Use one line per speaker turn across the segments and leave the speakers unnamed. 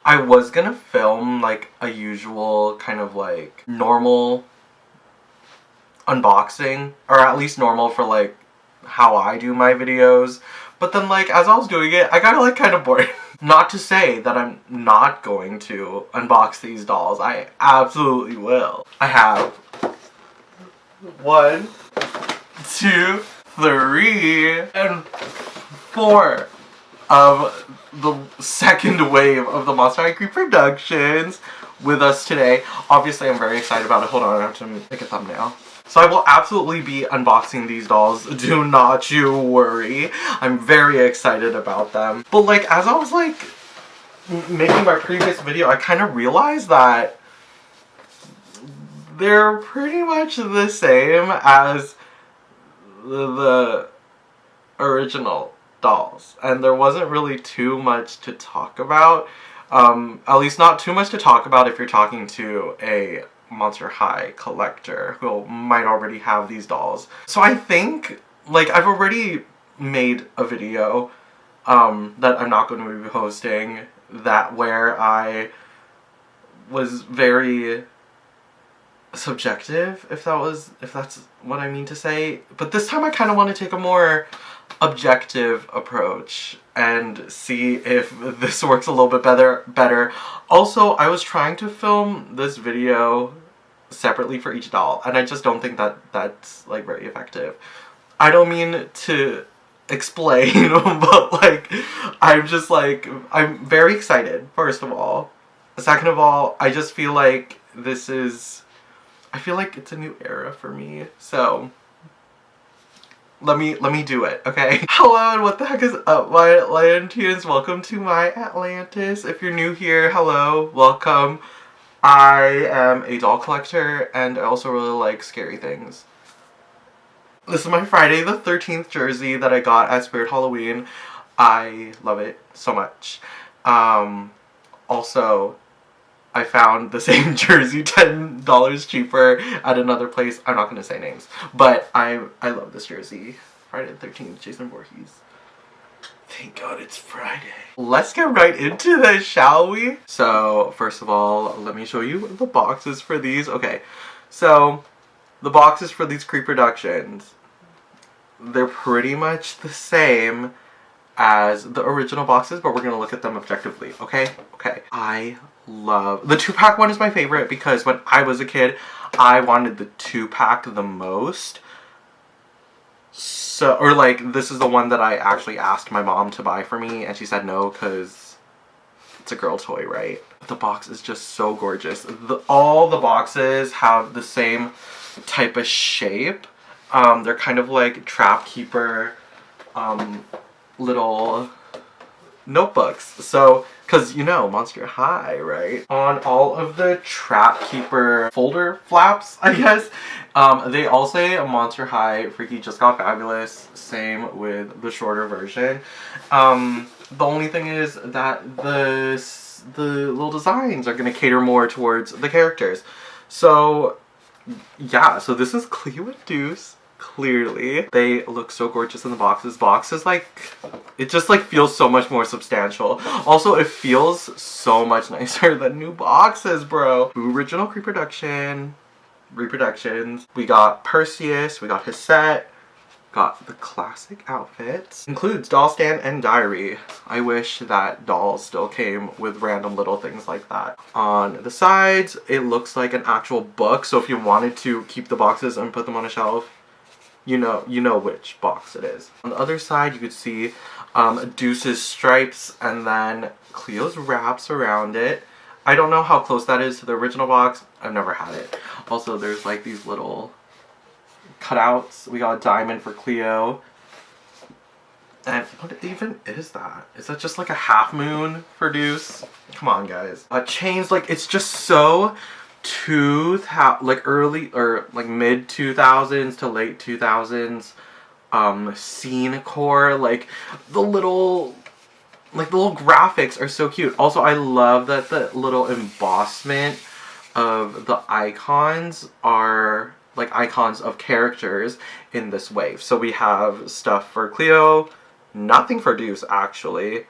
I was gonna film like a usual kind of like normal unboxing, or at least normal for like how I do my videos, but then like as I was doing it, I got like kind of bored. Not to say that I'm not going to unbox these dolls. I absolutely will. I have 1, 2, 3, and 4 of the second wave of the Monster High Creeproductions with us today. Obviously, I'm very excited about it. Hold on, I have to make a thumbnail. So I will absolutely be unboxing these dolls. Do not you worry. I'm very excited about them. But like, as I was like making my previous video, I kind of realized that they're pretty much the same as the original dolls, and there wasn't really too much to talk about. At least not too much to talk about if you're talking to a Monster High collector who might already have these dolls. So I think, like, I've already made a video that I'm not going to be posting, that where I was very subjective, if that's what I mean to say. But this time I kind of want to take a more objective approach and see if this works a little bit better. Also, I was trying to film this video separately for each doll, and I just don't think that that's like very effective. I don't mean to explain, but like, I'm very excited, first of all. Second of all, I just feel like I feel like it's a new era for me, so let me do it, okay? Hello, and what the heck is up, my Atlanteans? Welcome to my Atlantis. If you're new here, hello, welcome. I am a doll collector, and I also really like scary things. This is my Friday the 13th jersey that I got at Spirit Halloween. I love it so much. Also, I found the same jersey $10 cheaper at another place. I'm not going to say names, but I love this jersey. Friday the 13th, Jason Voorhees. Thank God it's Friday. Let's get right into this, shall we? So, first of all, let me show you the boxes for these. Okay, so the boxes for these Creeproductions, they're pretty much the same as the original boxes, but we're going to look at them objectively, okay? Okay. I love... The 2-pack one is my favorite because when I was a kid, I wanted the 2-pack the most. So, or like, this is the one that I actually asked my mom to buy for me, and she said no because it's a girl toy, right? The box is just so gorgeous. All the boxes have the same type of shape. They're kind of like Trap Keeper, little notebooks. So, because you know, Monster High, right? On all of the Trap Keeper folder flaps, I guess, they all say Monster High Freaky Just Got Fabulous. Same with the shorter version. The only thing is that the little designs are going to cater more towards the characters. So, yeah, so this is Cleo and Deuce. Clearly. They look so gorgeous in the boxes. Boxes, like, it just like feels so much more substantial. Also, it feels so much nicer than new boxes, bro. Original reproductions. We got Perseus, we got his set, got the classic outfits. Includes doll stand and diary. I wish that dolls still came with random little things like that. On the sides, it looks like an actual book, so if you wanted to keep the boxes and put them on a shelf, you know which box it is. On the other side, you could see Deuce's stripes and then Cleo's wraps around it. I don't know how close that is to the original box. I've never had it. Also, there's like these little cutouts. We got a diamond for Cleo. And what even is that? Is that just like a half moon for Deuce? Come on, guys. Chains, like, it's just so like early or like mid 2000s to late 2000s scene core. Like the little graphics are so cute. Also, I love that the little embossment of the icons are like icons of characters in this wave. So we have stuff for Cleo, nothing for Deuce actually.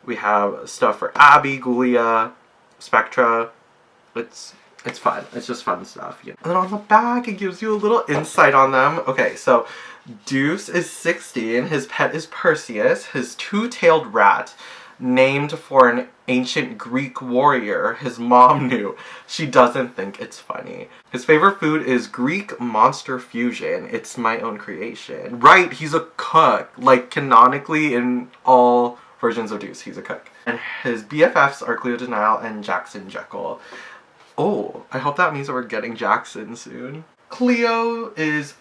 We have stuff for Abby, Gulia, Spectra. It's fun. It's just fun stuff. You know? And then on the back, it gives you a little insight on them. Okay, so Deuce is 16. His pet is Perseus, his two-tailed rat, named for an ancient Greek warrior his mom knew. She doesn't think it's funny. His favorite food is Greek monster fusion. It's my own creation. Right, he's a cook. Like, canonically in all versions of Deuce, he's a cook. And his BFFs are Cleo Denial and Jackson Jekyll. Oh, I hope that means that we're getting Jackson soon. Cleo is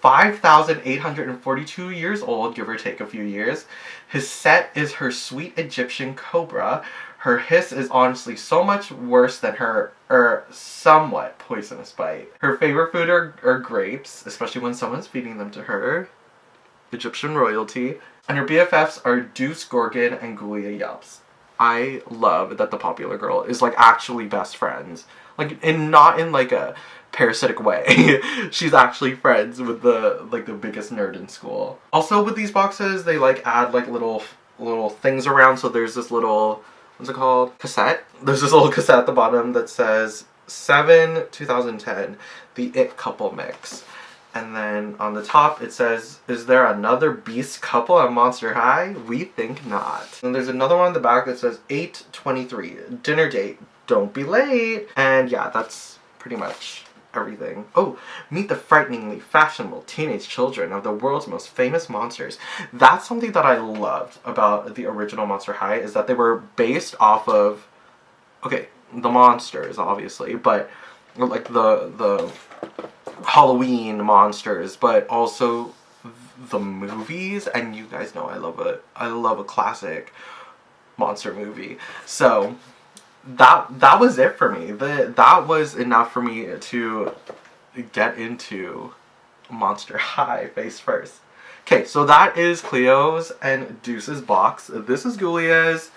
5,842 years old, give or take a few years. His set is her sweet Egyptian cobra. Her hiss is honestly so much worse than her somewhat poisonous bite. Her favorite food are grapes, especially when someone's feeding them to her. Egyptian royalty. And her BFFs are Deuce Gorgon and Gulia Yelps. I love that the popular girl is like actually best friends. Like, and not in like a parasitic way. She's actually friends with the biggest nerd in school. Also with these boxes, they like add like little things around. So there's this little, what's it called? Cassette. There's this little cassette at the bottom that says 7 2010, the It Couple Mix. And then on the top it says, is there another beast couple at Monster High? We think not. And there's another one on the back that says 8/23, dinner date, don't be late. And yeah, that's pretty much everything. Oh, meet the frighteningly fashionable teenage children of the world's most famous monsters. That's something that I loved about the original Monster High, is that they were based off of, okay, the monsters obviously, but like the Halloween monsters, but also the movies. And you guys know I love a classic monster movie. So that was it for me. That was enough for me to get into Monster High face first. Okay, so that is Cleo's and Deuce's box. This is Gulia's.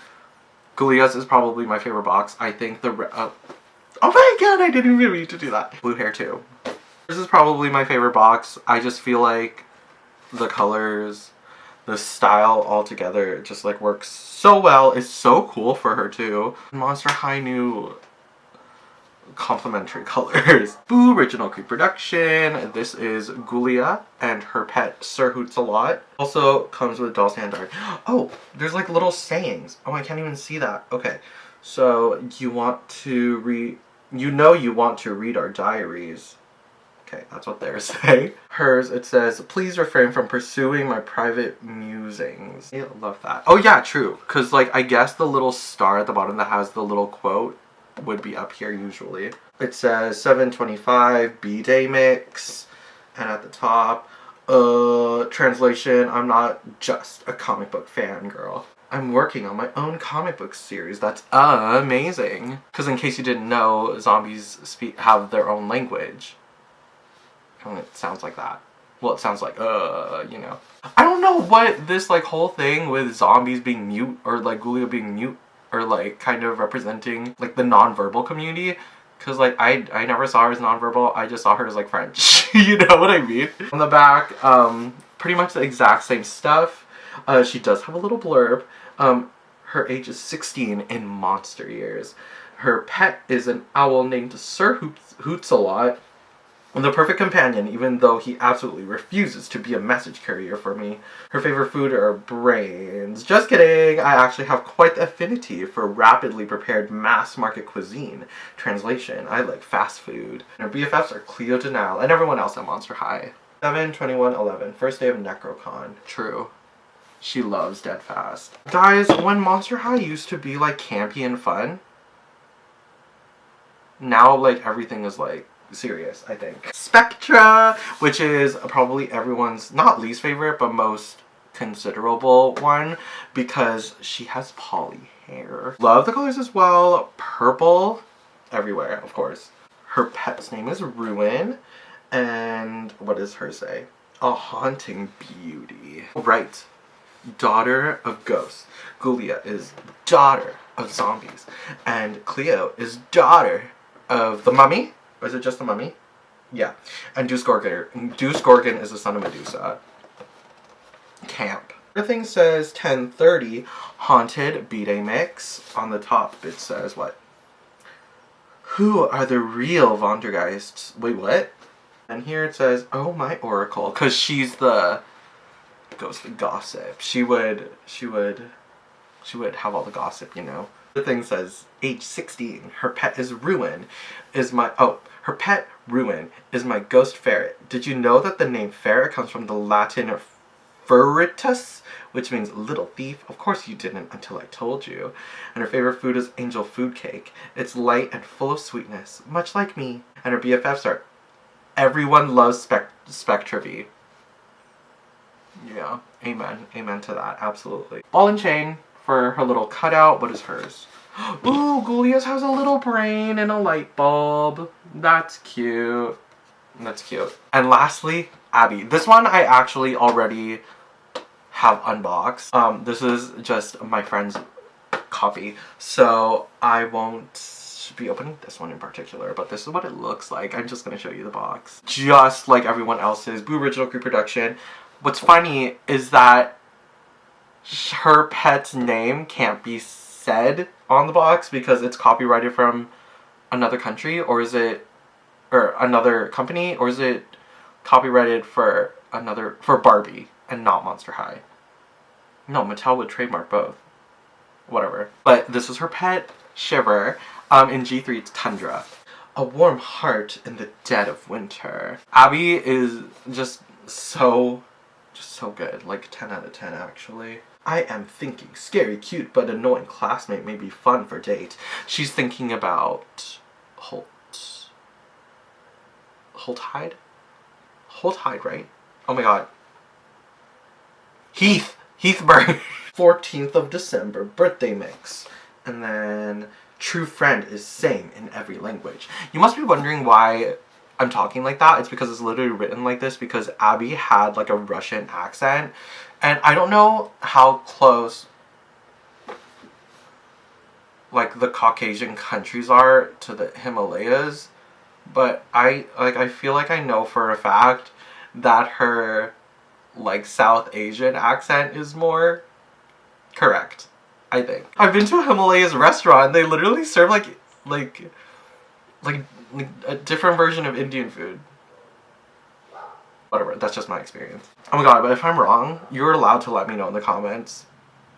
Gulia's is probably my favorite box. I think the oh my god, I didn't even mean to do that. Blue hair too. This is probably my favorite box. I just feel like the colors, the style all together just like works so well. It's so cool for her too. Monster High new complementary colors. Boo Original Creeproduction. This is Gulia and her pet Sir Hoots-a-Lot. Also comes with doll stand art. Oh, there's like little sayings. Oh, I can't even see that. Okay, so you want to read our diaries. Okay, that's what they're saying. Hers, it says, please refrain from pursuing my private musings. I love that. Oh yeah, true. Because like, I guess the little star at the bottom that has the little quote would be up here usually. It says 7/25 B-Day mix. And at the top, translation, I'm not just a comic book fangirl. I'm working on my own comic book series. That's amazing. Because in case you didn't know, zombies have their own language. And it sounds like that. Well, it sounds like, you know. I don't know what this, like, whole thing with zombies being mute, or, like, Gulia being mute, or, like, kind of representing, like, the non-verbal community. Because, like, I never saw her as non-verbal. I just saw her as, like, French. You know what I mean? On the back, pretty much the exact same stuff. She does have a little blurb. Her age is 16 in monster years. Her pet is an owl named Sir Hoots-a-Lot. The perfect companion, even though he absolutely refuses to be a message carrier for me. Her favorite food are brains. Just kidding! I actually have quite the affinity for rapidly prepared mass market cuisine. Translation, I like fast food. And her BFFs are Cleo Denial and everyone else at Monster High. 7/21/11, first day of NecroCon. True. She loves Dead Fast. Guys, when Monster High used to be like campy and fun, now like everything is like serious, I think. Spectra, which is probably everyone's not least favorite but most considerable one because she has poly hair. Love the colors as well. Purple everywhere, of course. Her pet's name is Ruin, and what does her say? A haunting beauty. Right. Daughter of ghosts. Gulia is daughter of zombies, and Cleo is daughter of the mummy. Or is it just the mummy? Yeah. And Deuce Gorgon is the son of Medusa. Camp. Everything says 1030 Haunted B-Day Mix. On the top it says what? Who are the real Wandergeists? Wait, what? And here it says, oh my oracle, because she's the ghost of gossip. She would have all the gossip, you know. The thing says, age 16, her pet is Ruin, her pet Ruin is my ghost ferret. Did you know that the name ferret comes from the Latin ferretus, which means little thief? Of course you didn't until I told you. And her favorite food is angel food cake. It's light and full of sweetness, much like me. And her BFFs are everyone loves Spectra V. Yeah, amen. Amen to that, absolutely. Ball and chain for her little cutout. What is hers? Ooh, Ghoulia's has a little brain and a light bulb. That's cute. That's cute. And lastly, Abby. This one I actually already have unboxed. This is just my friend's copy, so I won't be opening this one in particular, but this is what it looks like. I'm just gonna show you the box. Just like everyone else's, Boo Original Creeproduction. What's funny is that her pet's name can't be said on the box because it's copyrighted from another country, or another company, or is it copyrighted for Barbie and not Monster High? No, Mattel would trademark both. Whatever. But this is her pet, Shiver. In G3 it's Tundra. A warm heart in the dead of winter. Abby is just so good. Like 10 out of 10 actually. I am thinking scary, cute, but annoying classmate may be fun for date. She's thinking about Holtide, right? Oh my god. Heathburn. 14th of December, birthday mix. And then true friend is same in every language. You must be wondering why I'm talking like that. It's because it's literally written like this because Abby had like a Russian accent. And I don't know how close like the Caucasian countries are to the Himalayas, but I feel like I know for a fact that her like South Asian accent is more correct, I think. I've been to a Himalayas restaurant. They literally serve like a different version of Indian food. Whatever, that's just my experience. Oh my god, but if I'm wrong, you're allowed to let me know in the comments.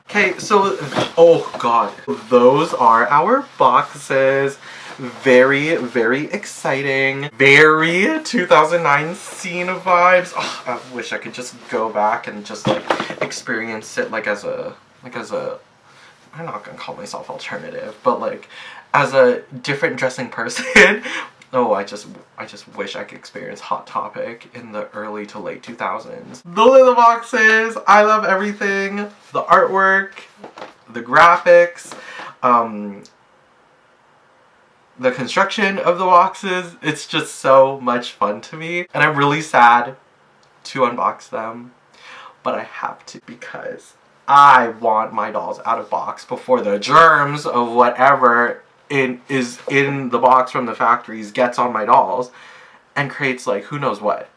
Okay, so, oh god, those are our boxes. Very, very exciting. Very 2009 scene vibes. Oh, I wish I could just go back and just like experience it like as a, I'm not gonna call myself alternative, but like as a different dressing person. Oh, I just wish I could experience Hot Topic in the early to late 2000s. Those are the boxes. I love everything. The artwork, the graphics, the construction of the boxes. It's just so much fun to me. And I'm really sad to unbox them, but I have to because I want my dolls out of box before the germs of whatever is in the box from the factories gets on my dolls and creates like who knows what.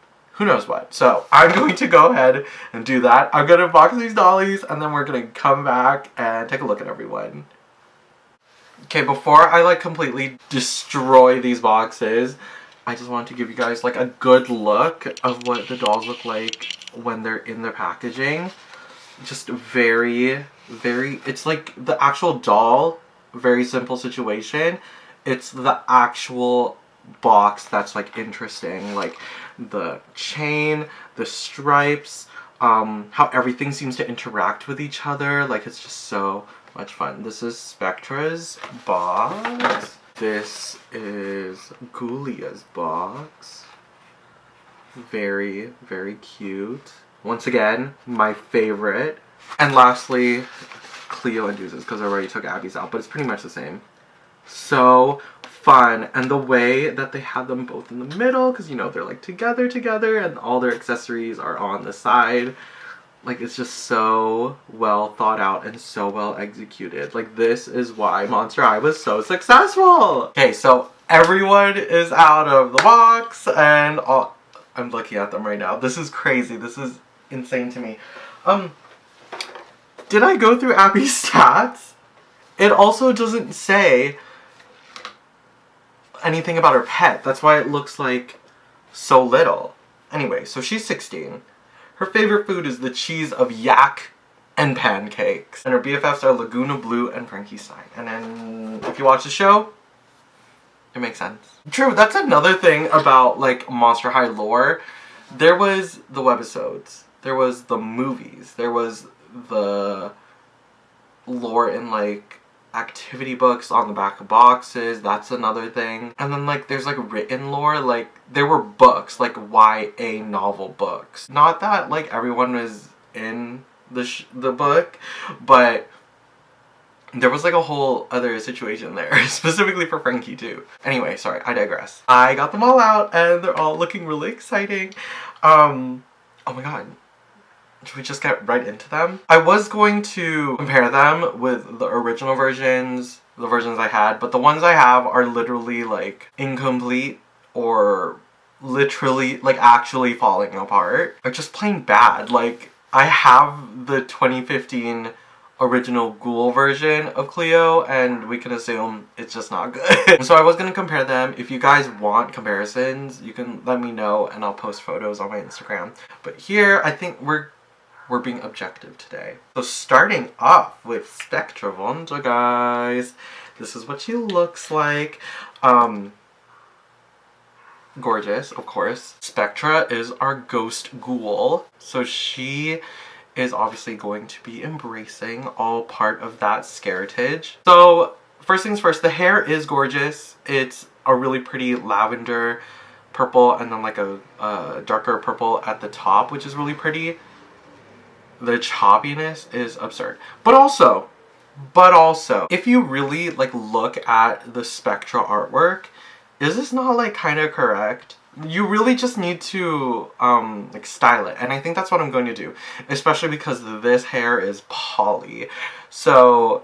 So I'm going to go ahead and do that. I'm going to box these dollies and then we're going to come back and take a look at everyone. Okay, before I like completely destroy these boxes, I just wanted to give you guys like a good look of what the dolls look like when they're in their packaging. Just very, it's like the actual doll. Very simple situation. It's the actual box that's like interesting, like the chain, the stripes, how everything seems to interact with each other. Like it's just so much fun. This is Spectra's box. This is Ghoulia's box. Very, very cute. Once again, my favorite. And lastly, Cleo and Deuces, because I already took Abby's out, but it's pretty much the same. So fun. And the way that they have them both in the middle, because you know they're like together and all their accessories are on the side. Like it's just so well thought out and so well executed. Like this is why Monster High was so successful. Okay, so everyone is out of the box and I'm looking at them right now. This is crazy. This is insane to me. Did I go through Abby's stats? It also doesn't say anything about her pet. That's why it looks like so little. Anyway, so she's 16. Her favorite food is the cheese of yak and pancakes. And her BFFs are Laguna Blue and Frankenstein. And then if you watch the show, it makes sense. True, that's another thing about like Monster High lore. There was the webisodes. There was the movies. There was the lore in like activity books on the back of boxes. That's another thing. And then like there's like written lore. Like there were books, like YA novel books. Not that like everyone was in the book, but there was like a whole other situation there, specifically for Frankie too. Anyway, sorry, I digress. I got them all out and they're all looking really exciting. Oh my god. Should we just get right into them? I was going to compare them with the original versions, the versions I had, but the ones I have are literally like incomplete or literally like actually falling apart. Or just plain bad. Like I have the 2015 original Ghoul version of Cleo and we can assume it's just not good. So I was going to compare them. If you guys want comparisons, you can let me know and I'll post photos on my Instagram. But here I think we're being objective today. So starting off with Spectra Wanda, guys. This is what she looks like. Gorgeous, of course. Spectra is our ghost ghoul. So she is obviously going to be embracing all part of that scaritage. So first things first, the hair is gorgeous. It's a really pretty lavender purple and then like a darker purple at the top, which is really pretty. The choppiness is absurd. But also, if you really like look at the Spectra artwork, is this not like kind of correct? You really just need to like style it, and I think that's what I'm going to do, especially because this hair is poly, so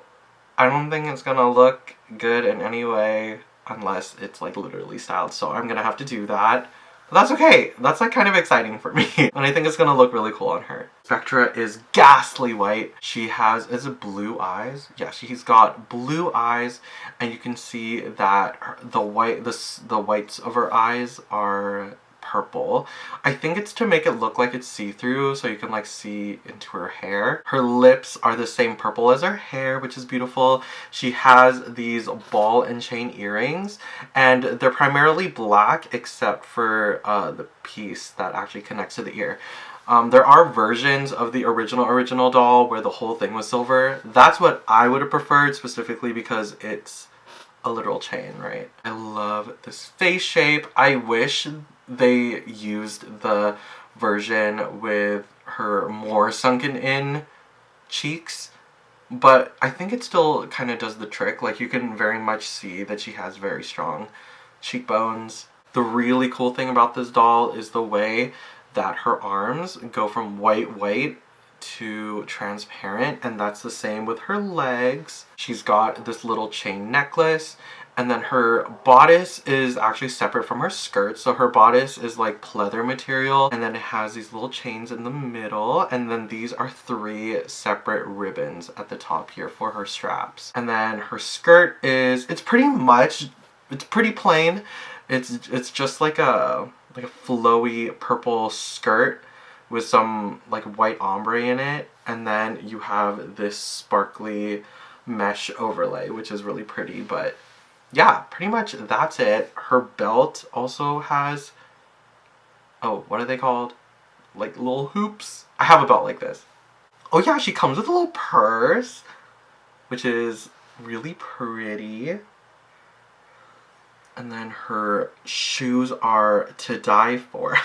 I don't think it's gonna look good in any way unless it's like literally styled, so I'm gonna have to do that. But that's okay. That's like kind of exciting for me. And I think it's gonna look really cool on her. Spectra is ghastly white. She has, is it blue eyes? Yeah, she's got blue eyes and you can see that the whites of her eyes are purple. I think it's to make it look like it's see-through so you can like see into her hair. Her lips are the same purple as her hair, which is beautiful. She has these ball and chain earrings and they're primarily black except for the piece that actually connects to the ear. There are versions of the original doll where the whole thing was silver. That's what I would have preferred, specifically because it's a literal chain, right? I love this face shape. I wish they used the version with her more sunken in cheeks, but I think it still kind of does the trick. Like you can very much see that she has very strong cheekbones. The really cool thing about this doll is the way that her arms go from white to transparent, and that's the same with her legs. She's got this little chain necklace, and then her bodice is actually separate from her skirt. So her bodice is like pleather material, and then it has these little chains in the middle, and then these are 3 separate ribbons at the top here for her straps. And then her skirt is, it's pretty plain. It's just like a flowy purple skirt with some like white ombre in it, and then you have this sparkly mesh overlay, which is really pretty. But yeah, pretty much that's it. Her belt also has, oh, what are they called? Like little hoops? I have a belt like this. Oh yeah, she comes with a little purse, which is really pretty. And then her shoes are to die for.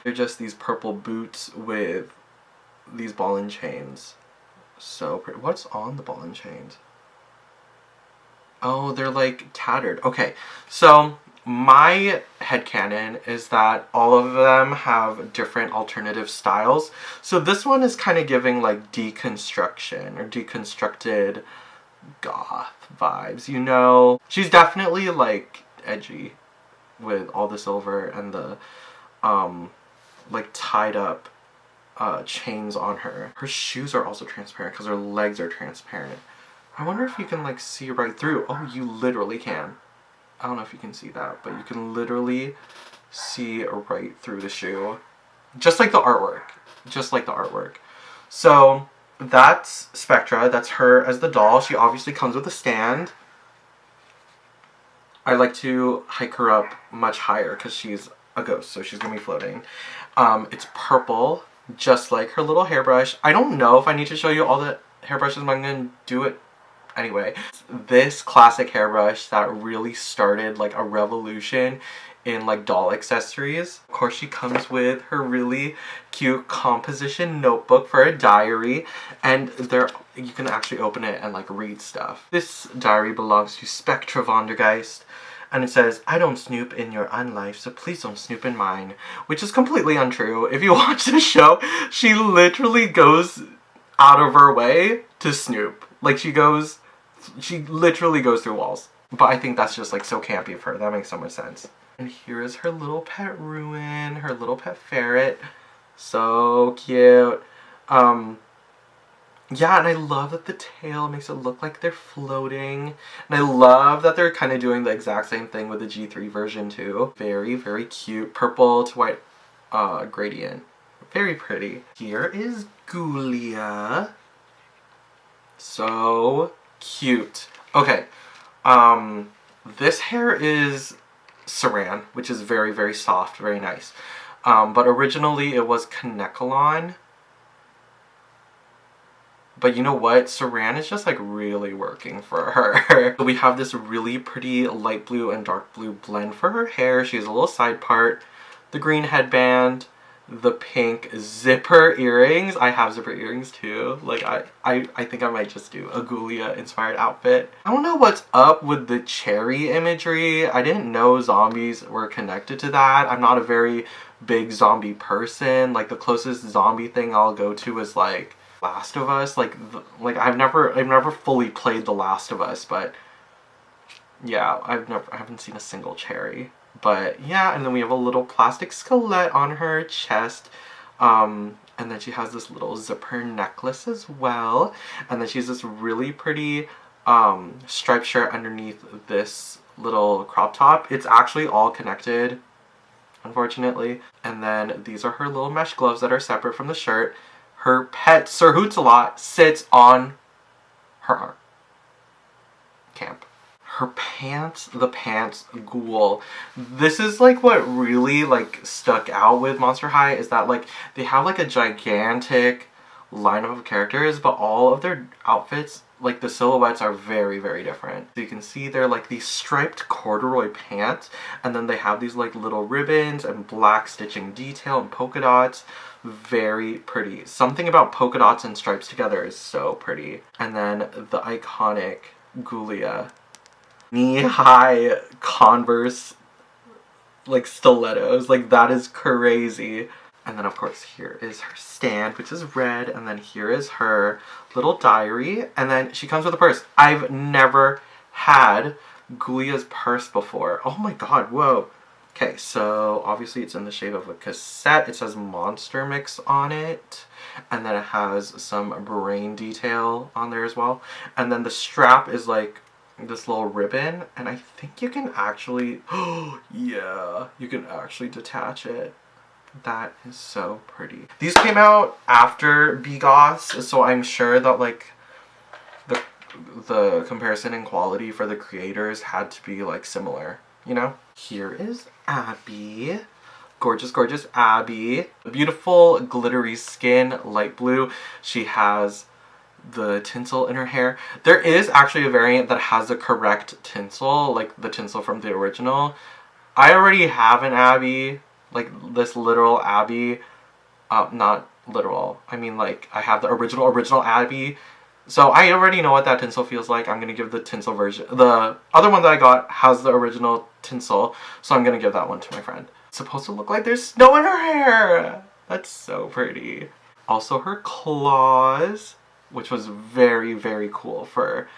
They're just these purple boots with these ball and chains. So pretty. What's on the ball and chains? Oh, they're like tattered. Okay, so my headcanon is that all of them have different alternative styles. So this one is kind of giving like deconstruction or deconstructed goth vibes, you know? She's definitely like edgy with all the silver and the like tied up chains on her. Her shoes are also transparent because her legs are transparent. I wonder if you can like see right through. Oh, you literally can. I don't know if you can see that, but you can literally see right through the shoe. Just like the artwork. Just like the artwork. So that's Spectra. That's her as the doll. She obviously comes with a stand. I like to hike her up much higher because she's a ghost, so she's gonna be floating. It's purple, just like her little hairbrush. I don't know if I need to show you all the hairbrushes, but I'm gonna do it anyway. This classic hairbrush that really started like a revolution in like doll accessories. Of course, she comes with her really cute composition notebook for a diary, and there you can actually open it and like read stuff. This diary belongs to Spectra Vondergeist, and it says, "I don't snoop in your unlife, so please don't snoop in mine," which is completely untrue. If you watch the show, she literally goes out of her way to snoop. Like she literally goes through walls. But I think that's just like so campy of her. That makes so much sense. And here is her little pet Ruin, her little pet ferret. So cute. Yeah, and I love that the tail makes it look like they're floating. And I love that they're kind of doing the exact same thing with the G3 version too. Very, very cute. Purple to white gradient. Very pretty. Here is Ghoulia. So cute. Okay. This hair is Saran, which is very, very soft, very nice. But originally it was Kanekalon. But you know what? Saran is just like really working for her. We have this really pretty light blue and dark blue blend for her hair. She has a little side part, the green headband, the pink zipper earrings. I have zipper earrings too. Like I think I might just do a Ghoulia inspired outfit. I don't know what's up with the cherry imagery. I didn't know zombies were connected to that. I'm not a very big zombie person. Like the closest zombie thing I'll go to is like Last of Us. Like I've never fully played The Last of Us, but yeah, I haven't seen a single cherry. But yeah, and then we have a little plastic skeleton on her chest. And then she has this little zipper necklace as well. And then she has this really pretty striped shirt underneath this little crop top. It's actually all connected, unfortunately. And then these are her little mesh gloves that are separate from the shirt. Her pet, Sir Hoots-a-Lot, sits on her arm. Camp. Her pants, the pants ghoul. This is like what really like stuck out with Monster High, is that like they have like a gigantic lineup of characters, but all of their outfits, like the silhouettes, are very, very different. So you can see they're like these striped corduroy pants, and then they have these like little ribbons and black stitching detail and polka dots. Very pretty. Something about polka dots and stripes together is so pretty. And then the iconic Ghoulia. Knee-high Converse like stilettos. Like that is crazy. And then of course here is her stand, which is red. And then here is her little diary. And then she comes with a purse. I've never had Ghoulia's purse before. Oh my god, whoa. Okay, so obviously it's in the shape of a cassette. It says Monster Mix on it. And then it has some brain detail on there as well. And then the strap is like this little ribbon. And I think you can actually, oh yeah, you can actually detach it. That is so pretty. These came out after BGOS, so I'm sure that like the comparison in quality for the creators had to be like similar, you know? Here is Abby. Gorgeous, gorgeous Abby. Beautiful glittery skin, light blue. She has the tinsel in her hair. There is actually a variant that has the correct tinsel, like the tinsel from the original. I already have an Abby, like this literal Abby. Not literal. I mean like I have the original Abby. So I already know what that tinsel feels like. I'm going to give the tinsel version. The other one that I got has the original tinsel, so I'm going to give that one to my friend. It's supposed to look like there's snow in her hair. That's so pretty. Also her claws, which was very, very cool for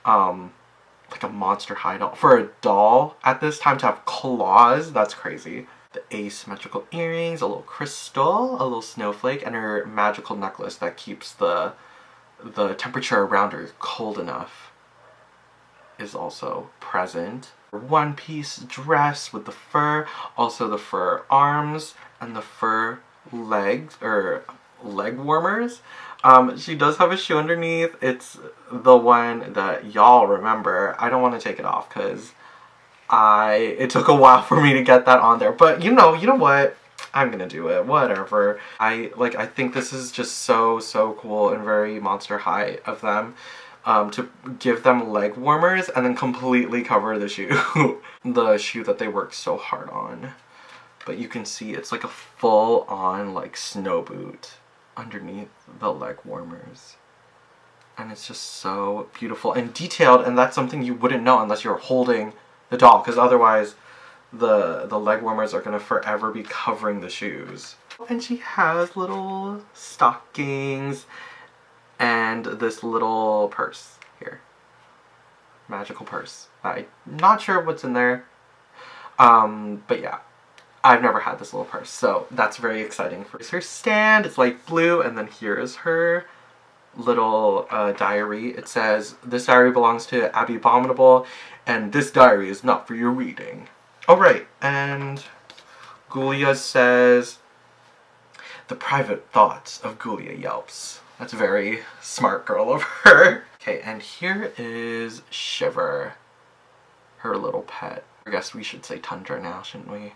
like a Monster High doll. For a doll at this time to have claws, that's crazy. The asymmetrical earrings, a little crystal, a little snowflake, and her magical necklace that keeps the temperature around her cold enough is also present. One-piece dress with the fur, also the fur arms and the fur legs, or leg warmers. She does have a shoe underneath. It's the one that y'all remember. I don't want to take it off because it took a while for me to get that on there. But you know what? I'm gonna do it. Whatever. I think this is just so cool and very Monster High of them. To give them leg warmers and then completely cover the shoe. The shoe that they worked so hard on. But you can see it's like a full-on like snow boot underneath the leg warmers. And it's just so beautiful and detailed, and that's something you wouldn't know unless you're holding the doll, because otherwise the leg warmers are going to forever be covering the shoes. And she has little stockings and this little purse here. Magical purse. I'm not sure what's in there. But yeah. I've never had this little purse, so that's very exciting. Here's her stand. It's light blue, and then here is her little diary. It says, "This diary belongs to Abby Abominable, and this diary is not for your reading." Oh, right, and Gulia says, "The private thoughts of Gulia Yelps." That's a very smart girl of her. Okay, and here is Shiver, her little pet. I guess we should say Tundra now, shouldn't we?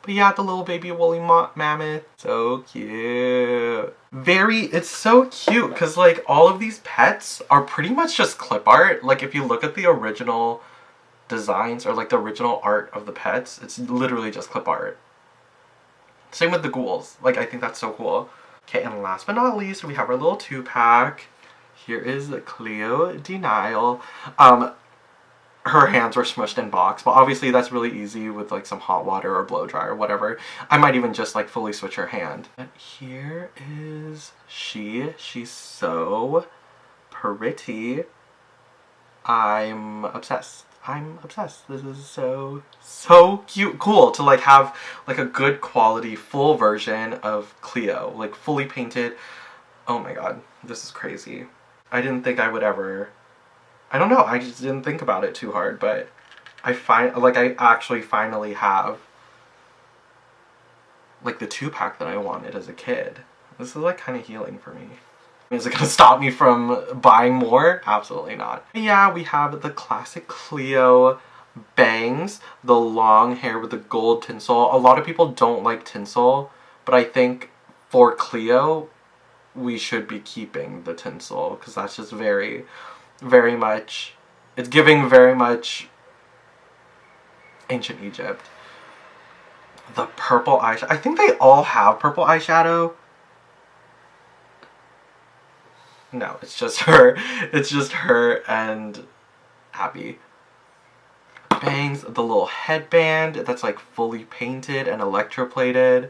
But yeah, the little baby woolly mammoth. So cute. It's so cute because like all of these pets are pretty much just clip art. Like if you look at the original designs or like the original art of the pets, it's literally just clip art. Same with the ghouls. Like I think that's so cool. Okay, and last but not least, we have our little 2-pack. Here is Cleo Denial. Her hands were smushed in box, but obviously that's really easy with like some hot water or blow dry or whatever. I might even just like fully switch her hand. And here is she. She's so pretty. I'm obsessed. I'm obsessed. This is so cute. Cool to like have like a good quality full version of Cleo, like fully painted. Oh my god, this is crazy. I didn't think I would ever, I don't know, I just didn't think about it too hard, but I actually finally have like the 2-pack that I wanted as a kid. This is like kind of healing for me. Is it gonna stop me from buying more? Absolutely not. Yeah, we have the classic Cleo bangs, the long hair with the gold tinsel. A lot of people don't like tinsel, but I think for Cleo, we should be keeping the tinsel because that's just very much, it's giving very much ancient Egypt. The purple eyeshadow. I think they all have purple eyeshadow. No, it's just her. It's just her and Abby. Bangs, the little headband that's like fully painted and electroplated.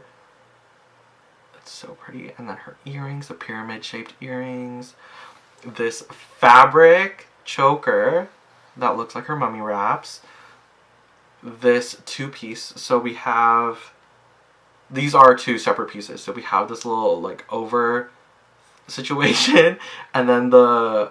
It's so pretty. And then her earrings, the pyramid-shaped earrings. This fabric choker that looks like her mummy wraps. This 2-piece. So we have, these are 2 separate pieces. So we have this little like over situation, and then the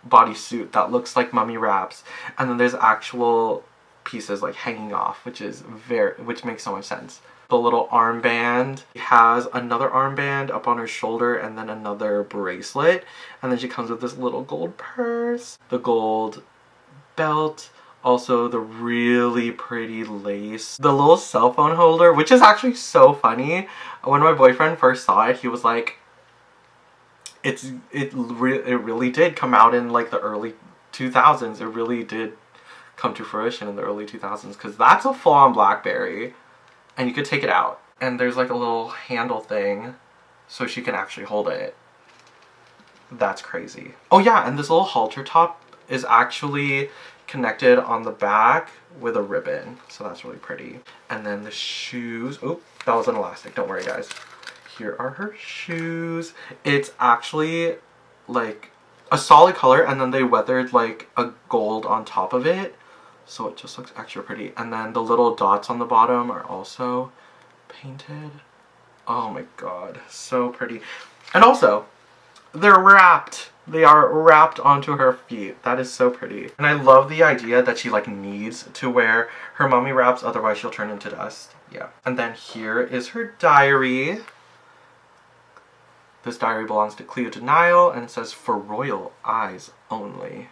bodysuit that looks like mummy wraps, and then there's actual pieces like hanging off, which makes so much sense. The little armband. She has another armband up on her shoulder and then another bracelet, and then she comes with this little gold purse, the gold belt, also the really pretty lace, the little cell phone holder, which is actually so funny. When my boyfriend first saw it, he was like, it really did come out in like the early 2000s. It really did come to fruition in the early 2000s because that's a full-on BlackBerry. And you could take it out. And there's like a little handle thing so she can actually hold it. That's crazy. Oh yeah, and this little halter top is actually connected on the back with a ribbon. So that's really pretty. And then the shoes. Oh, that was an elastic. Don't worry, guys. Here are her shoes. It's actually like a solid color, and then they weathered like a gold on top of it. so it just looks extra pretty. And then the little dots on the bottom are also painted. Oh my god, so pretty. And also, they're wrapped. They are wrapped onto her feet. That is so pretty. And I love the idea that she like needs to wear her mummy wraps, otherwise she'll turn into dust. Yeah. And then here is her diary. This diary belongs to Cleo Denial, and it says, "For royal eyes only."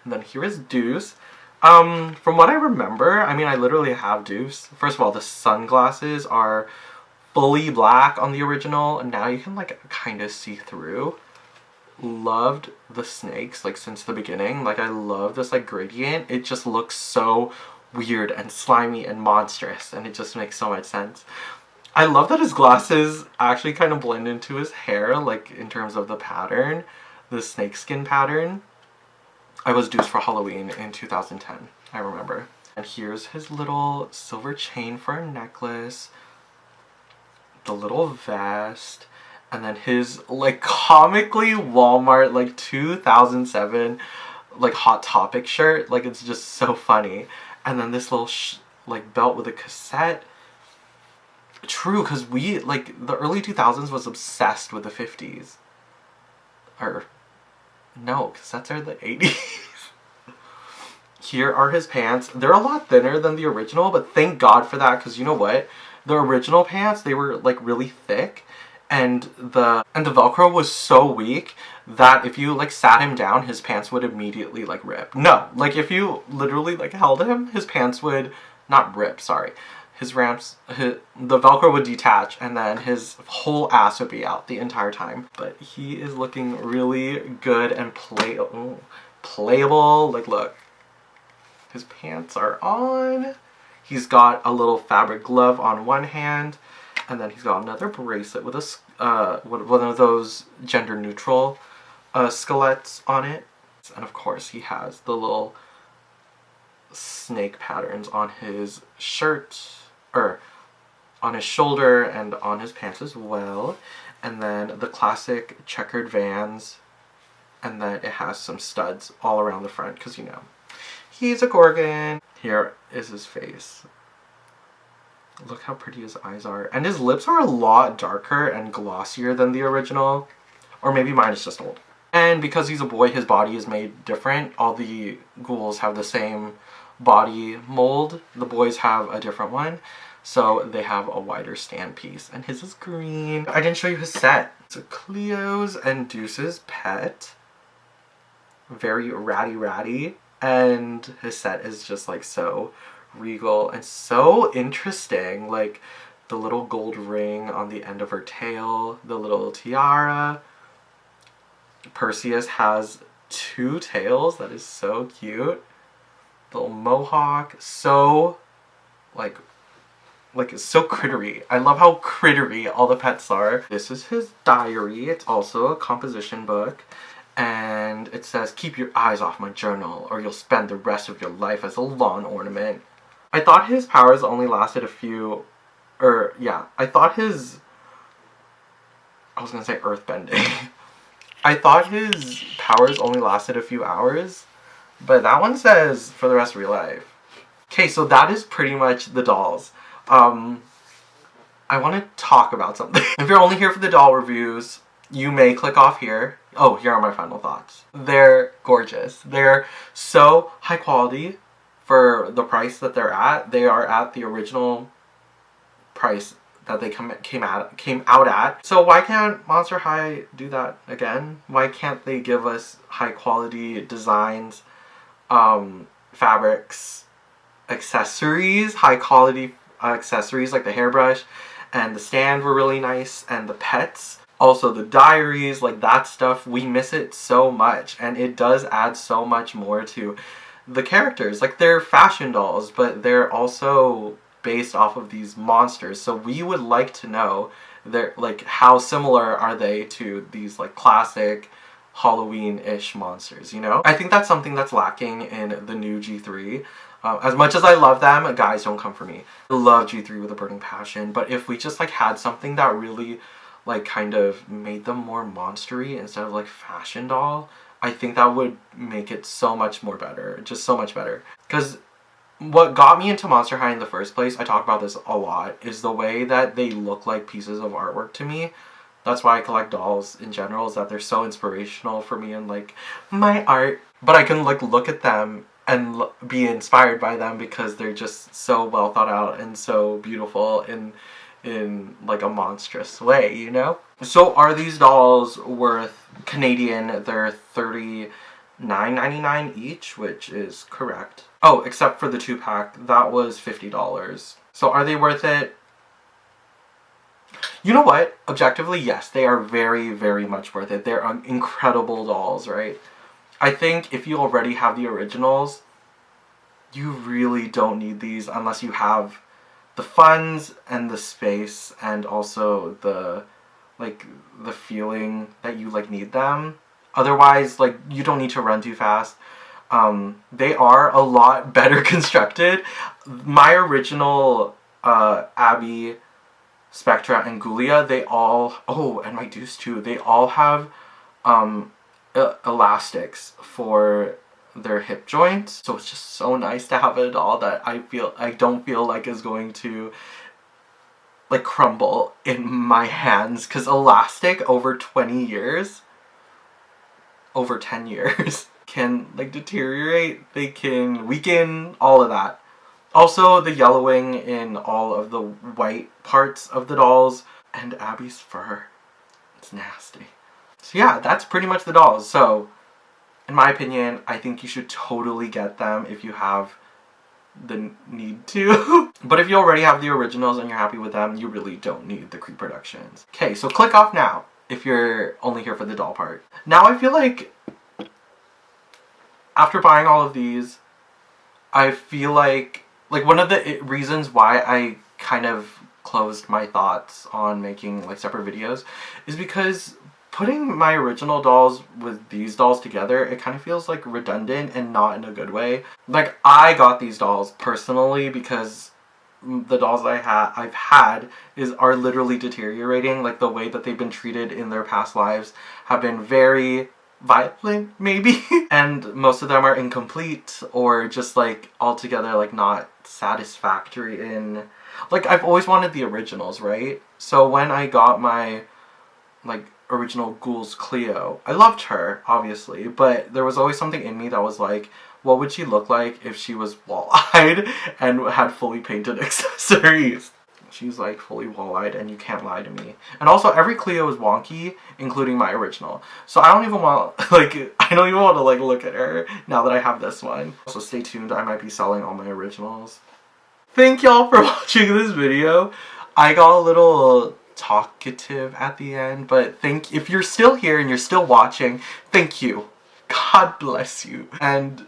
And then here is Deuce. From what I remember, I mean, I literally have Deuce. First of all, the sunglasses are fully black on the original, and now you can like kind of see through. Loved the snakes like since the beginning. Like I love this like gradient. It just looks so weird and slimy and monstrous, and it just makes so much sense. I love that his glasses actually kind of blend into his hair, like in terms of the pattern, the snakeskin pattern. I was Deuce for Halloween in 2010, I remember. And here's his little silver chain for a necklace, the little vest, and then his like comically Walmart like 2007 like Hot Topic shirt. Like it's just so funny. And then this little like belt with a cassette. True, because we like the early 2000s was obsessed with the 50s. Or no, cassettes are the 80s. Here are his pants. They're a lot thinner than the original, but thank God for that, because you know what? The original pants, they were like really thick, and the Velcro was so weak that if you like sat him down, his pants would immediately like rip. No, like if you literally like held him, his pants would not rip, sorry. The Velcro would detach, and then his whole ass would be out the entire time. But he is looking really good and playable. Like look, his pants are on. He's got a little fabric glove on one hand, and then he's got another bracelet with a one of those gender neutral skelettes on it. And of course he has the little snake patterns on his shirt, or on his shoulder, and on his pants as well. And then the classic checkered Vans, and then it has some studs all around the front, because you know, he's a Gorgon. Here is his face. Look how pretty his eyes are. And his lips are a lot darker and glossier than the original. Or maybe mine is just old. And because he's a boy, his body is made different. All the ghouls have the same body mold. The boys have a different one. So they have a wider stand piece. And his is green. I didn't show you his set. It's a Cleo's and Deuce's pet. Very ratty. And his set is just like so regal and so interesting. Like the little gold ring on the end of her tail, the little tiara. Perseus has 2 tails. That is so cute. The little mohawk. So like it's so crittery. I love how crittery all the pets are. This is his diary. It's also a composition book. And it says, "Keep your eyes off my journal, or you'll spend the rest of your life as a lawn ornament." I thought his powers only lasted a few, I thought his, I was gonna say earthbending. I thought his powers only lasted a few hours, but that one says for the rest of your life. Okay, so that is pretty much the dolls. I want to talk about something. If you're only here for the doll reviews, you may click off here. Oh, here are my final thoughts. They're gorgeous. They're so high quality for the price that they're at. They are at the original price that they came out at. So why can't Monster High do that again? Why can't they give us high quality designs, fabrics, accessories, high quality accessories like the hairbrush and the stand were really nice, and the pets. Also the diaries, like that stuff, we miss it so much, and it does add so much more to the characters. Like they're fashion dolls, but they're also based off of these monsters, so we would like to know like how similar are they to these like classic Halloween-ish monsters, you know? I think that's something that's lacking in the new G3. As much as I love them, guys, don't come for me. I love G3 with a burning passion, but if we just like had something that really like kind of made them more monstery instead of like fashion doll, I think that would make it so much more better. Just so much better. Because what got me into Monster High in the first place, I talk about this a lot, is the way that they look like pieces of artwork to me. That's why I collect dolls in general, is that they're so inspirational for me and like my art. But I can like look at them and be inspired by them because they're just so well thought out and so beautiful in like a monstrous way, you know? So are these dolls worth Canadian? They're $39.99 each, which is correct. Oh, except for the 2-pack, that was $50. So are they worth it? You know what? Objectively, yes, they are very, very much worth it. They're incredible dolls, right? I think if you already have the originals, you really don't need these unless you have the funds and the space and also the feeling that you like need them. Otherwise, like, you don't need to run too fast. They are a lot better constructed. My original Abby, Spectra, and Ghoulia, they all, oh, and my Deuce too, they all have elastics for their hip joints. So it's just so nice to have a doll that I don't feel like is going to like crumble in my hands, because elastic over 20 years, over 10 years can like deteriorate, they can weaken, all of that. Also the yellowing in all of the white parts of the dolls, and Abby's fur, it's nasty. So yeah, that's pretty much the dolls. So in my opinion, I think you should totally get them if you have the need to. But if you already have the originals and you're happy with them, you really don't need the Creeproductions. Okay, so click off now if you're only here for the doll part. Now I feel like after buying all of these, I feel like one of the reasons why I kind of closed my thoughts on making like separate videos is because putting my original dolls with these dolls together, it kind of feels like redundant and not in a good way. Like, I got these dolls personally because the dolls I've had are literally deteriorating. Like, the way that they've been treated in their past lives have been very violent, maybe. And most of them are incomplete or just like altogether like not satisfactory in, like, I've always wanted the originals, right? So when I got my like original Ghouls Cleo, I loved her, obviously, but there was always something in me that was like, what would she look like if she was wall-eyed and had fully painted accessories? She's like fully wall-eyed and you can't lie to me. And also every Cleo is wonky, including my original. So I don't even want to like look at her now that I have this one. So stay tuned, I might be selling all my originals. Thank y'all for watching this video. I got a little talkative at the end, but if you're still here and you're still watching, thank you. God bless you. And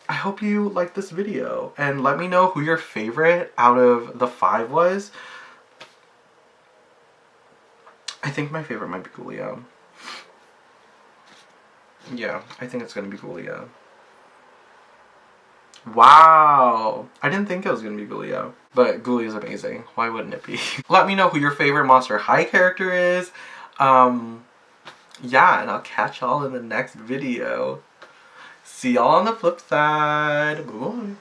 I hope you liked this video, and let me know who your favorite out of the 5 was. I think my favorite might be Ghoulia. Yeah, I think it's gonna be Ghoulia. Wow! I didn't think it was gonna be Ghoulia, but Ghoulia is amazing. Why wouldn't it be? Let me know who your favorite Monster High character is. Yeah, and I'll catch y'all in the next video. See y'all on the flip side. Bye-bye.